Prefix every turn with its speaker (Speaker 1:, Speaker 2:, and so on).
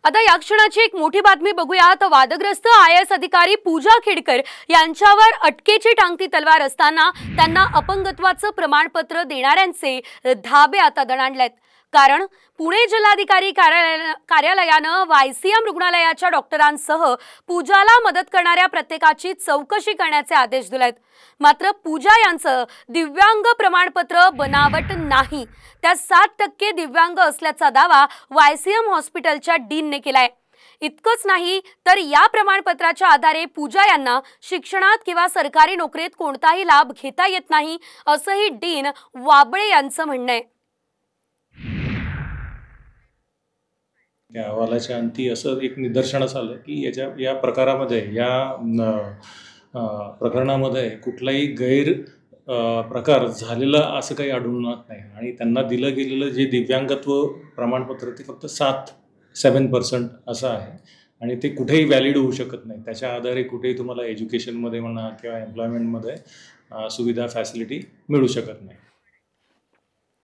Speaker 1: आता या क्षणाची एक मोठी बातमी बघूया। तर वादग्रस्त IAS अधिकारी पूजा खेडकर यांच्यावर अटकेची टांगती तलवार असताना त्यांना अपंगत्वाचं प्रमाणपत्र देणाऱ्यांचे धाबे आता दणाणलेत। कारण पुणे जिल्हाधिकारी कार्यालयानं YCM रुग्णालयाच्या डॉक्टरांसह पूजाला मदत करणाऱ्या प्रत्येकाची चौकशी करण्याचे आदेश दिलेत। मात्र पूजा यांचं दिव्यांग प्रमाणपत्र बनावट नाही, त्या 7% दिव्यांग असल्याचा दावा YCM हॉस्पिटलच्या डीनने केलाय। इतकंच नाही तर या प्रमाणपत्राच्या आधारे पूजा यांना शिक्षणात किंवा सरकारी नोकरीत कोणताही लाभ घेता येत नाही, असंही डीन वाबळे यांचं म्हणणं आहे।
Speaker 2: या अहवालाच्या अंती असं एक निदर्शनास आलं की या प्रकारामध्ये प्रकरणामध्ये कुठलाही गैर प्रकार झालेला असं काही आढळून येत नाही आणि त्यांना दिलं गेलेलं जे दिव्यांगत्व प्रमाणपत्र ते फक्त 7% असं आहे आणि ते कुठेही व्हॅलिड होऊ शकत नाही। त्याच्या आधारे कुठेही तुम्हाला एज्युकेशनमध्ये म्हणा किंवा एम्प्लॉयमेंटमध्ये सुविधा फॅसिलिटी मिळू शकत नाही।